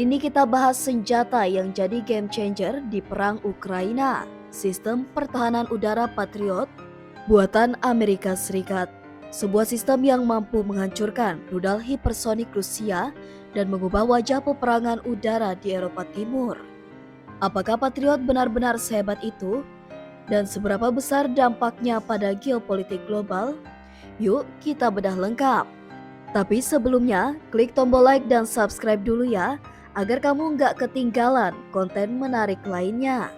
Kali ini kita bahas senjata yang jadi game changer di perang Ukraina, sistem pertahanan udara Patriot buatan Amerika Serikat. Sebuah sistem yang mampu menghancurkan rudal hipersonik Rusia dan mengubah wajah peperangan udara di Eropa Timur. Apakah Patriot benar-benar sehebat itu? Dan seberapa besar dampaknya pada geopolitik global? Yuk kita bedah lengkap. Tapi sebelumnya, klik tombol like dan subscribe dulu ya, agar kamu nggak ketinggalan konten menarik lainnya.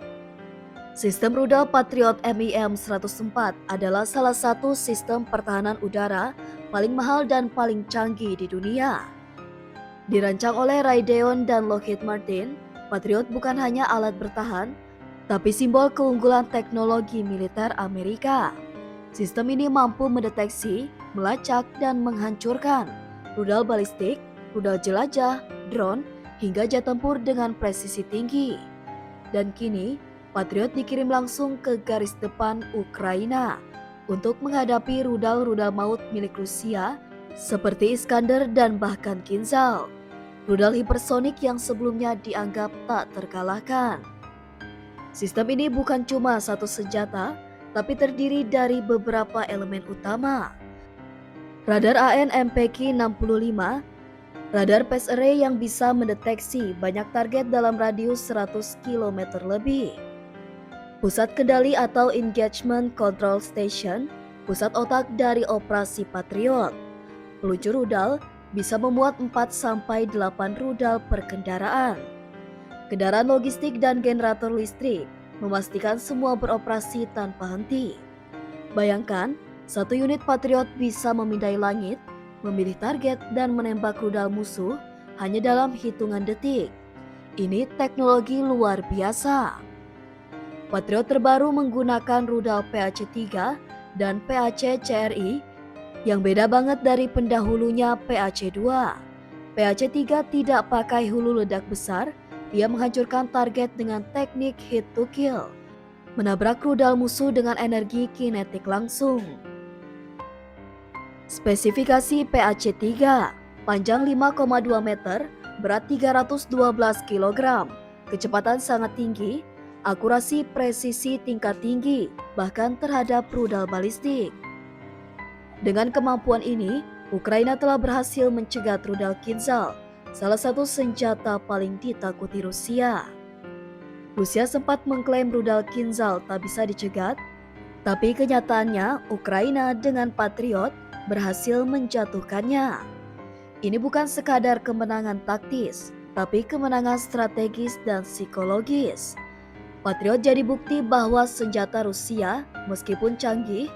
Sistem rudal Patriot MIM-104 adalah salah satu sistem pertahanan udara paling mahal dan paling canggih di dunia. Dirancang oleh Raytheon dan Lockheed Martin, Patriot bukan hanya alat bertahan, tapi simbol keunggulan teknologi militer Amerika. Sistem ini mampu mendeteksi, melacak, dan menghancurkan rudal balistik, rudal jelajah, drone, hingga jet tempur dengan presisi tinggi. Dan kini, Patriot dikirim langsung ke garis depan Ukraina untuk menghadapi rudal-rudal maut milik Rusia seperti Iskander dan bahkan Kinzhal, rudal hipersonik yang sebelumnya dianggap tak terkalahkan. Sistem ini bukan cuma satu senjata, tapi terdiri dari beberapa elemen utama. Radar AN/MPK-65, radar phase array yang bisa mendeteksi banyak target dalam radius 100 km lebih. Pusat kendali atau Engagement Control Station, pusat otak dari operasi Patriot. Peluncur rudal bisa memuat 4-8 rudal per kendaraan. Kendaraan logistik dan generator listrik memastikan semua beroperasi tanpa henti. Bayangkan, satu unit Patriot bisa memindai langit, memilih target, dan menembak rudal musuh hanya dalam hitungan detik. Ini teknologi luar biasa. Patriot terbaru menggunakan rudal PAC-3 dan PAC-CRI yang beda banget dari pendahulunya PAC-2. PAC-3 tidak pakai hulu ledak besar, ia menghancurkan target dengan teknik hit to kill, menabrak rudal musuh dengan energi kinetik langsung. Spesifikasi PAC-3, panjang 5,2 meter, berat 312 kg, kecepatan sangat tinggi, akurasi presisi tingkat tinggi, bahkan terhadap rudal balistik. Dengan kemampuan ini, Ukraina telah berhasil mencegat rudal Kinzhal, salah satu senjata paling ditakuti Rusia. Rusia sempat mengklaim rudal Kinzhal tak bisa dicegat, tapi kenyataannya Ukraina dengan Patriot berhasil menjatuhkannya. Ini bukan sekadar kemenangan taktis, tapi kemenangan strategis dan psikologis. Patriot jadi bukti bahwa senjata Rusia, meskipun canggih,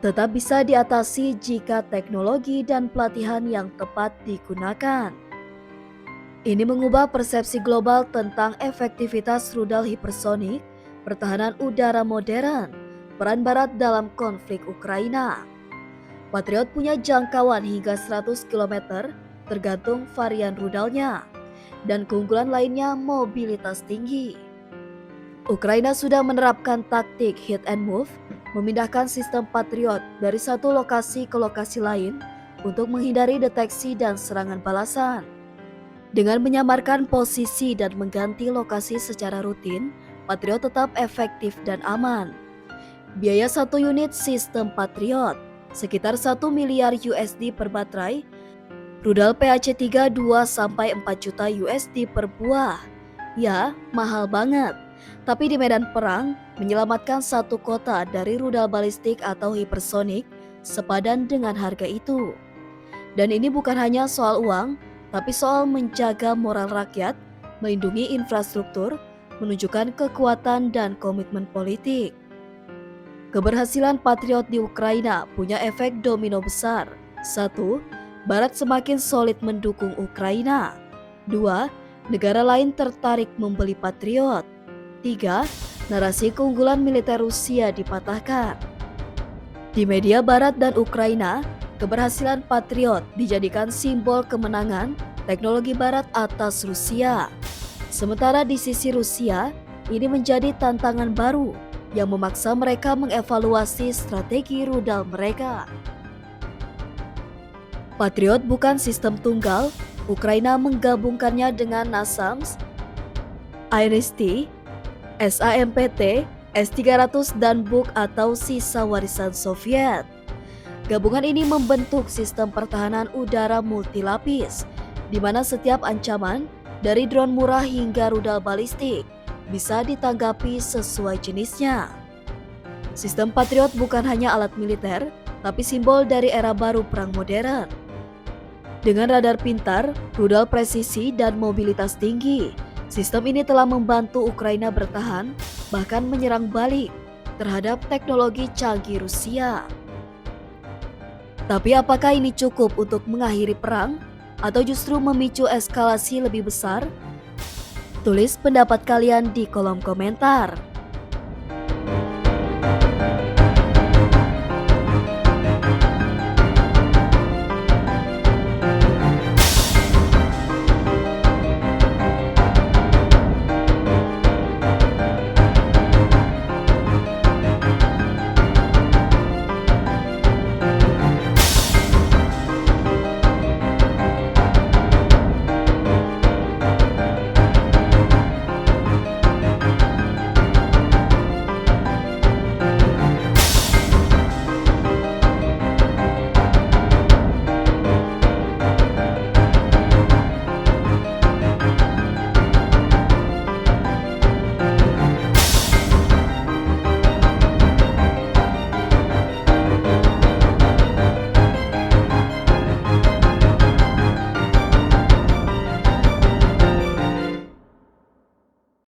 tetap bisa diatasi jika teknologi dan pelatihan yang tepat digunakan. Ini mengubah persepsi global tentang efektivitas rudal hipersonik, pertahanan udara modern, peran Barat dalam konflik Ukraina. Patriot punya jangkauan hingga 100 km, tergantung varian rudalnya, dan keunggulan lainnya mobilitas tinggi. Ukraina sudah menerapkan taktik hit and move, memindahkan sistem Patriot dari satu lokasi ke lokasi lain untuk menghindari deteksi dan serangan balasan. Dengan menyamarkan posisi dan mengganti lokasi secara rutin, Patriot tetap efektif dan aman. Biaya satu unit sistem Patriot sekitar 1 miliar USD per baterai, rudal PAC-3 2-4 juta USD per buah. Ya, mahal banget. Tapi di medan perang, menyelamatkan satu kota dari rudal balistik atau hipersonik sepadan dengan harga itu. Dan ini bukan hanya soal uang, tapi soal menjaga moral rakyat, melindungi infrastruktur, menunjukkan kekuatan dan komitmen politik. Keberhasilan Patriot di Ukraina punya efek domino besar. 1. Barat semakin solid mendukung Ukraina. 2. Negara lain tertarik membeli Patriot. 3. Narasi keunggulan militer Rusia dipatahkan. Di media Barat dan Ukraina, keberhasilan Patriot dijadikan simbol kemenangan teknologi Barat atas Rusia. Sementara di sisi Rusia, ini menjadi tantangan baru yang memaksa mereka mengevaluasi strategi rudal mereka. Patriot bukan sistem tunggal, Ukraina menggabungkannya dengan NASAMS, IRIS-T, SAMPT, S-300 dan Buk atau sisa warisan Soviet. Gabungan ini membentuk sistem pertahanan udara multilapis, di mana setiap ancaman dari drone murah hingga rudal balistik bisa ditanggapi sesuai jenisnya. Sistem Patriot bukan hanya alat militer, tapi simbol dari era baru perang modern. Dengan radar pintar, rudal presisi, dan mobilitas tinggi, sistem ini telah membantu Ukraina bertahan, bahkan menyerang balik terhadap teknologi canggih Rusia. Tapi apakah ini cukup untuk mengakhiri perang atau justru memicu eskalasi lebih besar? Tulis pendapat kalian di kolom komentar.